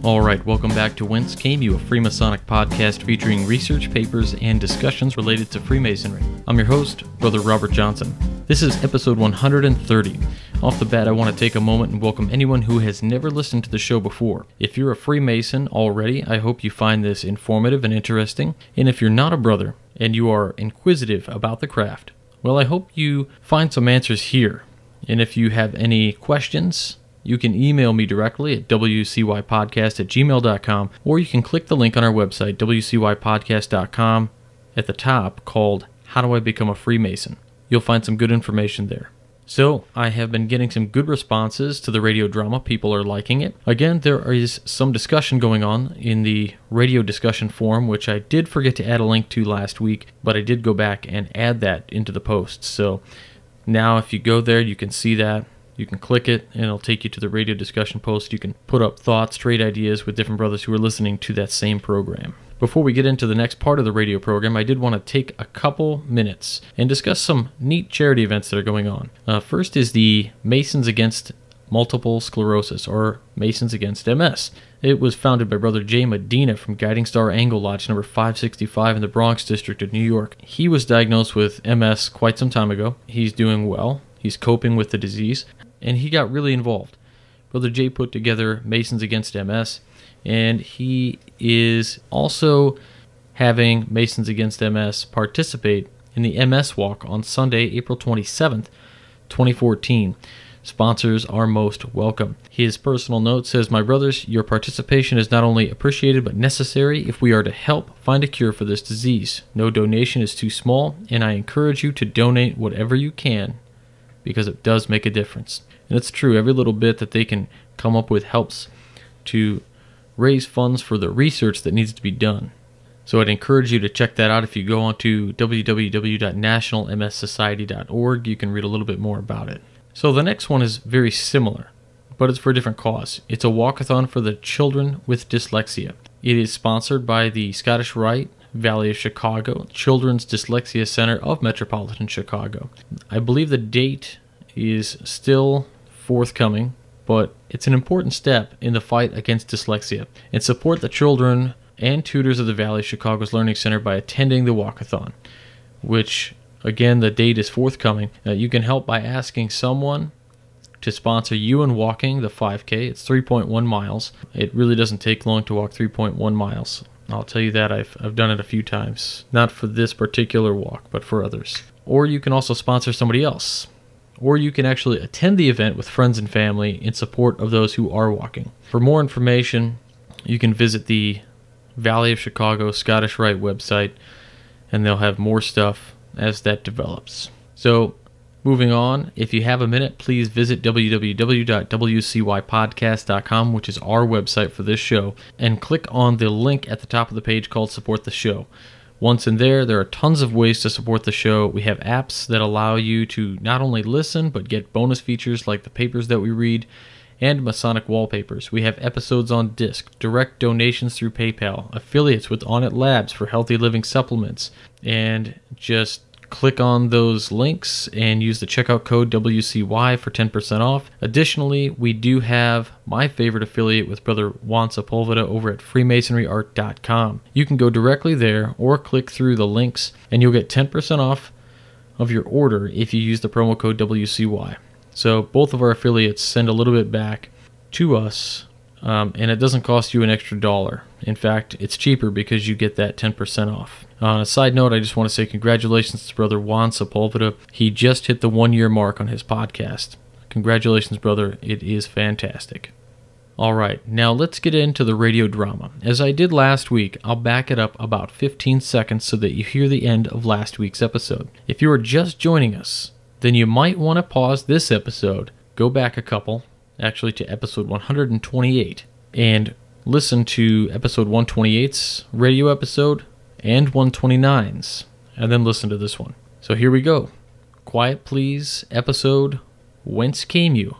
Alright, welcome back to Whence, a Freemasonic podcast featuring research papers and discussions related to Freemasonry. I'm your host, Brother Robert Johnson. This is episode 130. Off the bat, I want to take a moment and welcome anyone who has never listened to the show before. If you're a Freemason already, I hope you find this informative and interesting. And if you're not a brother and you are inquisitive about the craft, well, I hope you find some answers here. And if you have any questions, you can email me directly at wcypodcast@gmail.com, or you can click the link on our website, wcypodcast.com, at the top called How Do I Become a Freemason? You'll find some good information there. So, I have been getting some good responses to the radio drama. People are liking it. Again, there is some discussion going on in the radio discussion forum, which I did forget to add a link to last week, but I did go back and add that into the posts. So, now if you go there, you can see that. You can click it, and it'll take you to the radio discussion post. You can put up thoughts, trade ideas with different brothers who are listening to that same program. Before we get into the next part of the radio program, I did want to take a couple minutes and discuss some neat charity events that are going on. First is the Masons Against Multiple Sclerosis, or Masons Against MS. It was founded by Brother Jay Medina from Guiding Star Angle Lodge number 565 in the Bronx District of New York. He was diagnosed with MS quite some time ago. He's doing well. He's coping with the disease, and he got really involved. Brother Jay put together Masons Against MS, and he is also having Masons Against MS participate in the MS Walk on Sunday, April 27th, 2014. Sponsors are most welcome. His personal note says, "My brothers, your participation is not only appreciated but necessary if we are to help find a cure for this disease. No donation is too small, and I encourage you to donate whatever you can, because it does make a difference." And it's true, every little bit that they can come up with helps to raise funds for the research that needs to be done. So I'd encourage you to check that out. If you go on to www.nationalmssociety.org, you can read a little bit more about it. So the next one is very similar, but it's for a different cause. It's a walkathon for the children with dyslexia. It is sponsored by the Scottish Rite Valley of Chicago Children's Dyslexia Center of Metropolitan Chicago. I believe the date is still forthcoming, but it's an important step in the fight against dyslexia, and support the children and tutors of the Valley of Chicago's Learning Center by attending the walkathon, which, again, the date is forthcoming. You can help by asking someone to sponsor you in walking the 5K. It's 3.1 miles. It really doesn't take long to walk 3.1 miles. I'll tell you that. I've done it a few times. Not for this particular walk, but for others. Or you can also sponsor somebody else. Or you can actually attend the event with friends and family in support of those who are walking. For more information, you can visit the Valley of Chicago Scottish Rite website, and they'll have more stuff as that develops. So, moving on, if you have a minute, please visit www.wcypodcast.com, which is our website for this show, and click on the link at the top of the page called Support the Show. Once in there are tons of ways to support the show. We have apps that allow you to not only listen, but get bonus features like the papers that we read, and Masonic wallpapers. We have episodes on disc, direct donations through PayPal, affiliates with On It Labs for healthy living supplements, and just click on those links and use the checkout code WCY for 10% off. Additionally, we do have my favorite affiliate with Brother Whence over at freemasonryart.com. You can go directly there or click through the links, and you'll get 10% off of your order if you use the promo code WCY. So both of our affiliates send a little bit back to us, and it doesn't cost you an extra $1. In fact, it's cheaper because you get that 10% off. On a side note, I just want to say congratulations to Brother Whence. He just hit the 1-year mark on his podcast. Congratulations, brother. It is fantastic. Alright, now let's get into the radio drama. As I did last week, I'll back it up about 15 seconds so that you hear the end of last week's episode. If you are just joining us, then you might want to pause this episode, go back a couple, actually to episode 128, and listen to episode 128's radio episode and 129's, and then listen to this one. So here we go. Quiet Please, episode Whence Came You,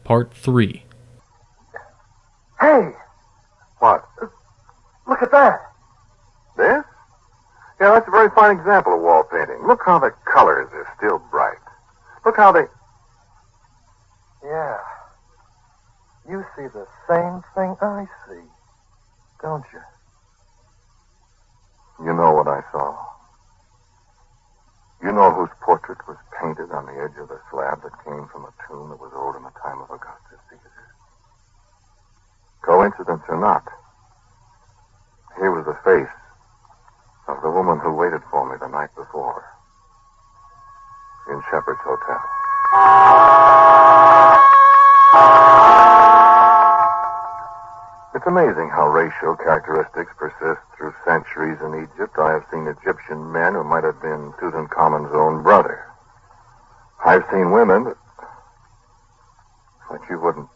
part 3. Hey! What? Look at that! This? Yeah, that's a very fine example of wall painting. Look how the colors are still bright. Look how they... Yeah. You see the same thing I see, don't you? You know what I saw. You know whose portrait was painted on the edge of the slab that came from a tomb that was old in the time of Augustus Caesar. Coincidence or not, here was the face of the woman who waited for me the night before in Shepherd's Hotel. It's amazing how racial characteristics persist through centuries in Egypt. I have seen Egyptian men who might have been Tutankhamun's own brother. I've seen women, but you wouldn't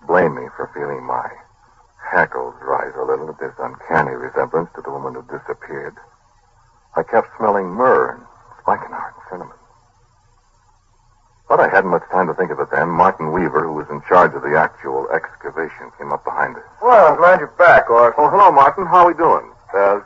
blame me for feeling my hackles rise a little at this uncanny resemblance to the woman who disappeared. I kept smelling myrrh and spikenard and cinnamon. But I hadn't much time to think of it then. Martin Weaver, who was in charge of the actual excavation, came up behind us. Well, I'm glad you're back, Orson. Oh, hello, Martin. How are we doing?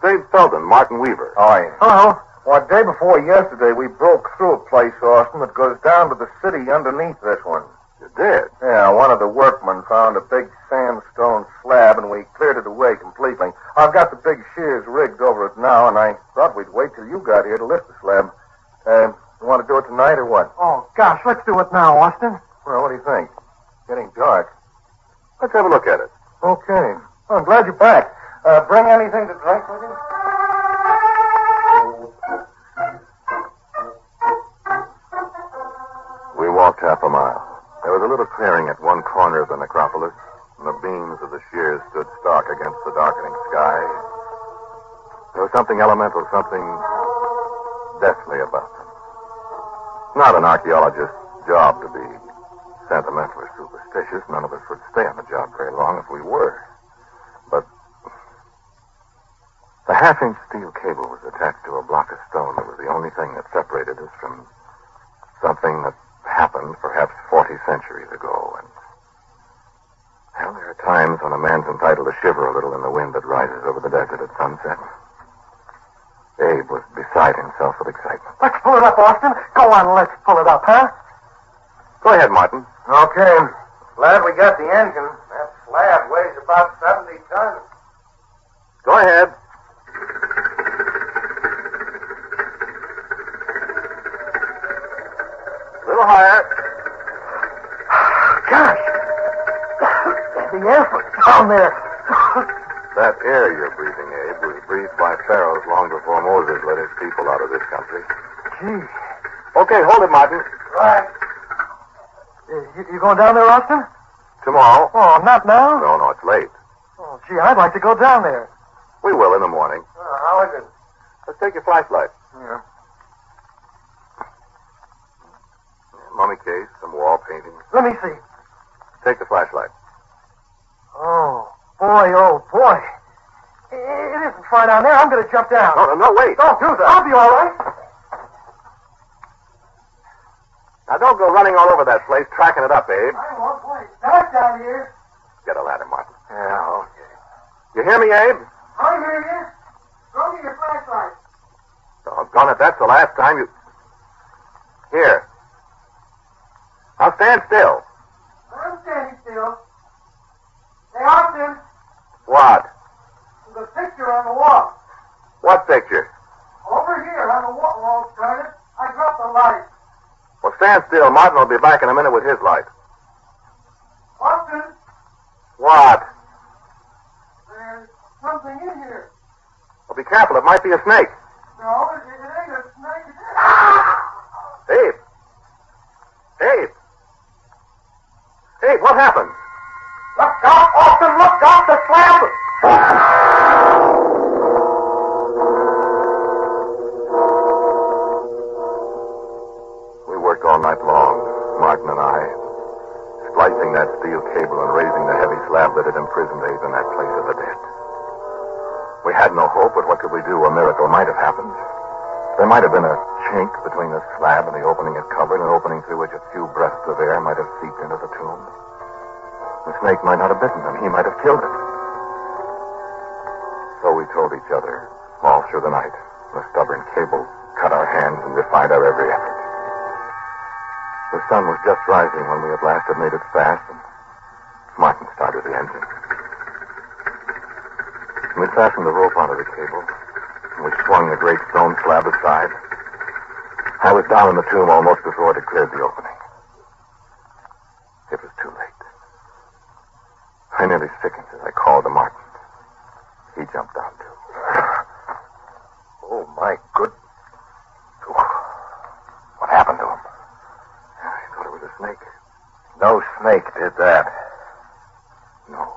Dave Felden, Martin Weaver. How are you? Hello. Well, day before yesterday, we broke through a place, Austin, that goes down to the city underneath this one. You did? Yeah, one of the workmen found a big sandstone slab, and we cleared it away completely. I've got the big shears rigged over it now, and I thought we'd wait till you got here to lift the slab. You want to do it tonight or what? Oh, gosh, let's do it now, Austin. Well, what do you think? Getting dark. Let's have a look at it. Okay. Well, I'm glad you're back. Bring anything to drink with you? We walked half a mile. There was a little clearing at one corner of the necropolis, and the beams of the shears stood stark against the darkening sky. There was something elemental, something deathly about them. Not an archaeologist's job to be sentimental or superstitious. None of us would stay on the job very long if we were. But the half-inch steel cable was attached to a block of stone that was the only thing that separated us from something that happened perhaps 40 centuries ago. And, well, there are times when a man's entitled to shiver a little in the wind that rises over the desert at sunset. Abe was beside himself with excitement. Let's pull it up, Austin. Go on, let's pull it up, huh? Go ahead, Martin. Okay. Glad we got the engine. That slab weighs about 70 tons. Go ahead. A little higher. Gosh. The air down there. That air you're breathing, Abe, was breathed by pharaohs long before Moses led his people out of this country. Gee. Okay, hold it, Martin. Right. You going down there, Austin? Tomorrow? Oh, not now? No, it's late. Oh, gee, I'd like to go down there. We will in the morning. How is it? Let's take your flashlight. Yeah. Mummy case, some wall paintings. Let me see. Take the flashlight. Oh, boy. It isn't far down there. I'm going to jump down. No, wait. Don't do that. I'll be all right. Now, don't go running all over that place, tracking it up, Abe. I won't wait. Dark down here. Get a ladder, Martin. Yeah, okay. You hear me, Abe? I hear you. Throw me your flashlight. Doggone it, that's the last time you... Here. Now stand still. I'm standing still. Hey, Austin, What? the picture on the wall. What picture? Over here on the wall started. I dropped the light. Well, stand still. Martin will be back in a minute with his light. Austin, What? there's something in here. Well, be careful. It might be a snake. No, it ain't a snake. Abe. Abe, what happened? Look out, Austin, look out, the slab! We worked all night long, Martin and I, splicing that steel cable and raising the heavy slab that had imprisoned Abe in that place of the dead. We had no hope, but what could we do? A miracle might have happened. There might have been a chink between the slab and the opening it covered, an opening through which a few breaths of air might have seeped into the tomb. The snake might not have bitten him. He might have killed it. So we told each other all through the night. The stubborn cable cut our hands and defied our every effort. The sun was just rising when we at last had made it fast, and Martin started the engine. We fastened the rope onto the cable, and we swung the great stone slab aside. I was down in the tomb almost before it had cleared the opening. It was too late. I nearly sickened as I called to Martin. He jumped down, too. Oh, my good. What happened to him? I thought it was a snake. No snake did that. No.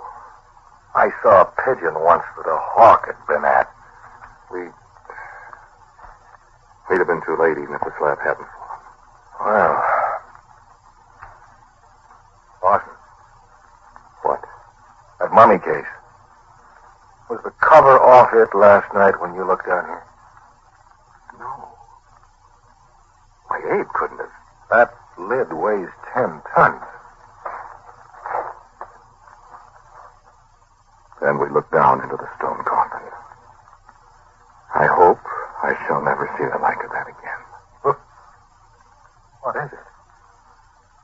I saw a pigeon once that a hawk had been at. We'd have been too late even if the slab hadn't fallen. Well. Orson. What? That mummy case. Was the cover off it last night when you looked down here? No. Why, Abe couldn't have. That lid weighs 10 tons. Then we looked down into the stone coffin. I hope I shall never see the like of that again. What is it?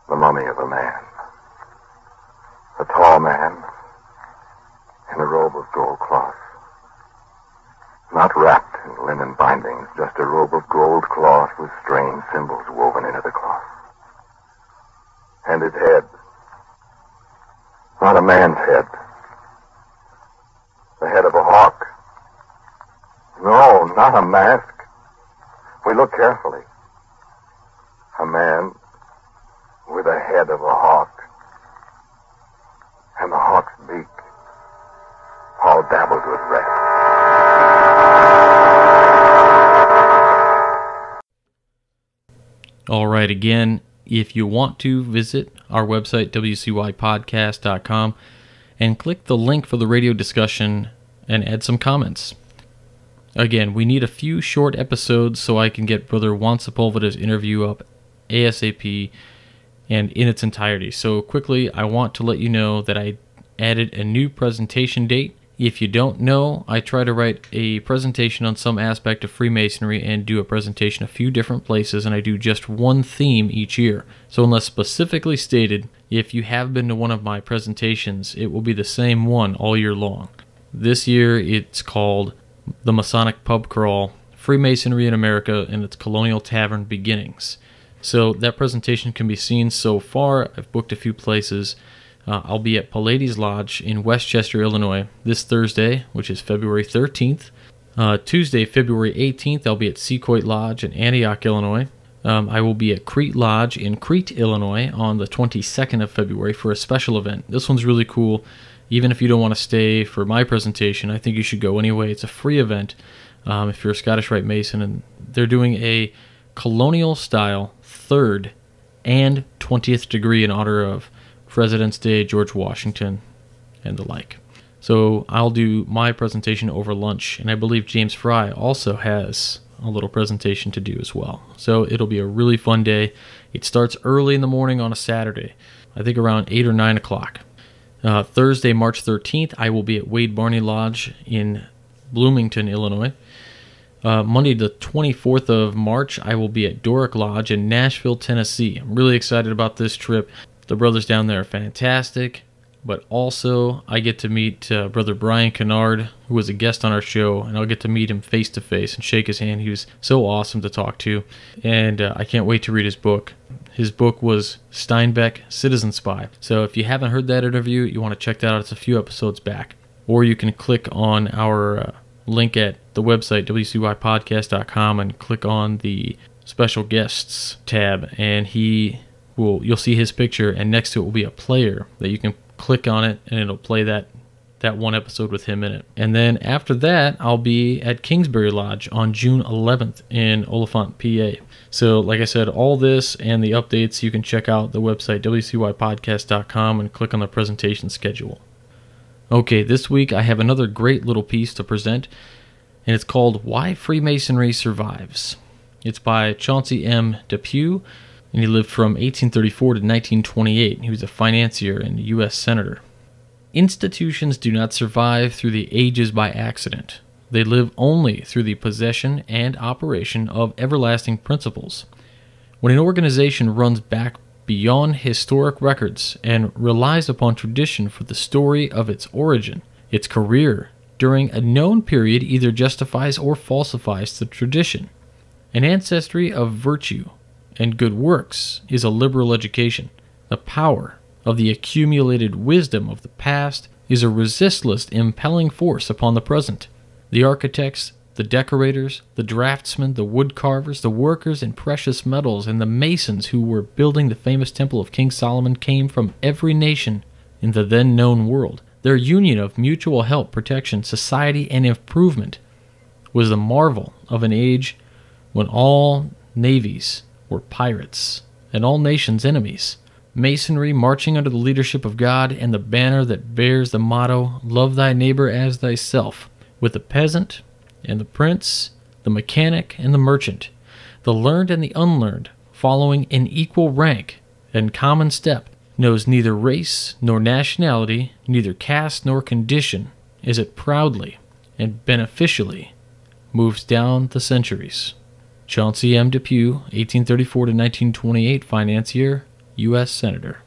The mummy of a man. A tall man in a robe of gold cloth. Not wrapped in linen bindings, just a robe of gold cloth with strange symbols woven into the cloth. And his head. Not a man's head. The head of a hawk. No, not a mask. We looked carefully. A man with a head of a hawk. And the hawk's beak all dabbled with red. All right, again, if you want to visit our website, wcypodcast.com, and click the link for the radio discussion and add some comments. Again, we need a few short episodes so I can get Brother Juan Sepulveda's interview up ASAP and in its entirety. So quickly, I want to let you know that I added a new presentation date. If you don't know, I try to write a presentation on some aspect of Freemasonry and do a presentation a few different places, and I do just one theme each year. So unless specifically stated, if you have been to one of my presentations, it will be the same one all year long. This year, it's called The Masonic Pub Crawl, Freemasonry in America and its Colonial Tavern Beginnings. So that presentation can be seen so far. I've booked a few places. I'll be at Pallades Lodge in Westchester, Illinois this Thursday, which is February 13th. Tuesday, February 18th, I'll be at Secoit Lodge in Antioch, Illinois. I will be at Crete Lodge in Crete, Illinois on the 22nd of February for a special event. This one's really cool. Even if you don't want to stay for my presentation, I think you should go anyway. It's a free event if you're a Scottish Rite Mason, and they're doing a colonial-style 3rd and 20th degree in honor of President's Day, George Washington, and the like. So I'll do my presentation over lunch, and I believe James Fry also has a little presentation to do as well. So it'll be a really fun day. It starts early in the morning on a Saturday, I think around 8 or 9 o'clock. Thursday, March 13th, I will be at Wade Barney Lodge in Bloomington, Illinois. Monday, the 24th of March, I will be at Doric Lodge in Nashville, Tennessee. I'm really excited about this trip. The brothers down there are fantastic, but also I get to meet Brother Brian Kennard, who was a guest on our show, and I'll get to meet him face-to-face and shake his hand. He was so awesome to talk to, and I can't wait to read his book. His book was Steinbeck, Citizen Spy. So if you haven't heard that interview, you want to check that out. It's a few episodes back. Or you can click on our link at the website, wcypodcast.com, and click on the Special Guests tab, and you'll see his picture, and next to it will be a player that you can click on it, and it'll play that one episode with him in it. And then after that, I'll be at Kingsbury Lodge on June 11th in Oliphant, PA. So, like I said, all this and the updates, you can check out the website, wcypodcast.com, and click on the presentation schedule. Okay, this week I have another great little piece to present, and it's called Why Freemasonry Survives. It's by Chauncey M. Depew, and he lived from 1834 to 1928. He was a financier and U.S. Senator. Institutions do not survive through the ages by accident. They live only through the possession and operation of everlasting principles. When an organization runs back beyond historic records and relies upon tradition for the story of its origin. Its career during a known period either justifies or falsifies the tradition. An ancestry of virtue and good works is a liberal education. The power of the accumulated wisdom of the past is a resistless impelling force upon the present. The architects, the decorators, the draftsmen, the woodcarvers, the workers in precious metals, and the masons who were building the famous temple of King Solomon came from every nation in the then known world. Their union of mutual help, protection, society, and improvement was the marvel of an age when all navies were pirates and all nations enemies. Masonry marching under the leadership of God and the banner that bears the motto, "Love thy neighbor as thyself," with the peasant and the prince, the mechanic and the merchant, the learned and the unlearned, following in equal rank and common step, knows neither race nor nationality, neither caste nor condition, as it proudly and beneficially moves down the centuries. Chauncey M. Depew, 1834 to 1928, financier, U.S. Senator.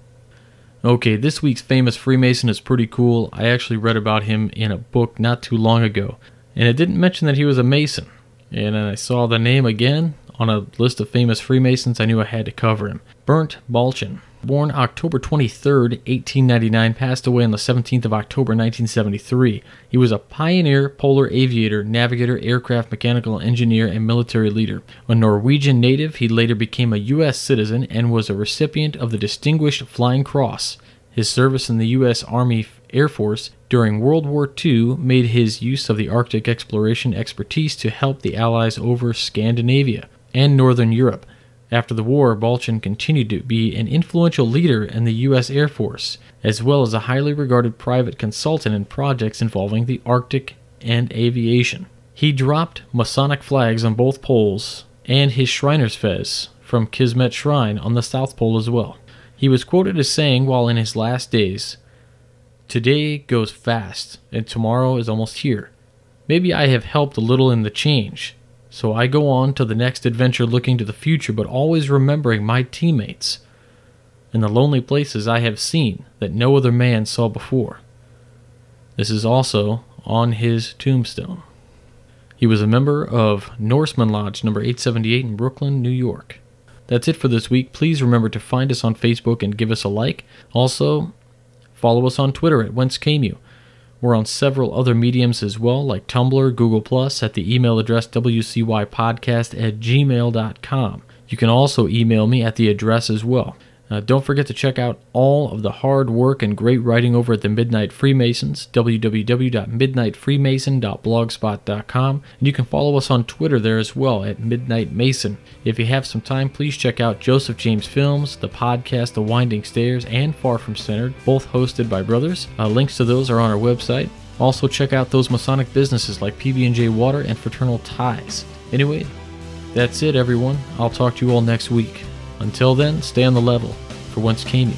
Okay, this week's Famous Freemason is pretty cool. I actually read about him in a book not too long ago, and it didn't mention that he was a Mason. And then I saw the name again on a list of famous Freemasons. I knew I had to cover him. Bernd Balchen, born October 23rd, 1899, passed away on the 17th of October, 1973. He was a pioneer polar aviator, navigator, aircraft mechanical engineer, and military leader. A Norwegian native, he later became a U.S. citizen and was a recipient of the Distinguished Flying Cross. His service in the U.S. Army Air Force during World War II made his use of the Arctic exploration expertise to help the Allies over Scandinavia and Northern Europe. After the war, Balchen continued to be an influential leader in the U.S. Air Force, as well as a highly regarded private consultant in projects involving the Arctic and aviation. He dropped Masonic flags on both poles and his Shriner's Fez from Kismet Shrine on the South Pole as well. He was quoted as saying while in his last days, "Today goes fast, and tomorrow is almost here. Maybe I have helped a little in the change. So I go on to the next adventure looking to the future, but always remembering my teammates and the lonely places I have seen that no other man saw before." This is also on his tombstone. He was a member of Norseman Lodge number 878 in Brooklyn, New York. That's it for this week. Please remember to find us on Facebook and give us a like. Also, follow us on Twitter at Whence. We're on several other mediums as well, like Tumblr, Google+, at the email address wcypodcast@gmail.com. You can also email me at the address as well. Don't forget to check out all of the hard work and great writing over at the Midnight Freemasons, www.midnightfreemason.blogspot.com, and you can follow us on Twitter there as well at Midnight Mason. If you have some time, please check out Joseph James Films, the podcast The Winding Stairs, and Far From Centered, both hosted by brothers. Links to those are on our website. Also check out those Masonic businesses like PB&J Water and Fraternal Ties. Anyway, that's it everyone. I'll talk to you all next week. Until then, stay on the level. For Whence Came You,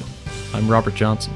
I'm Robert Johnson.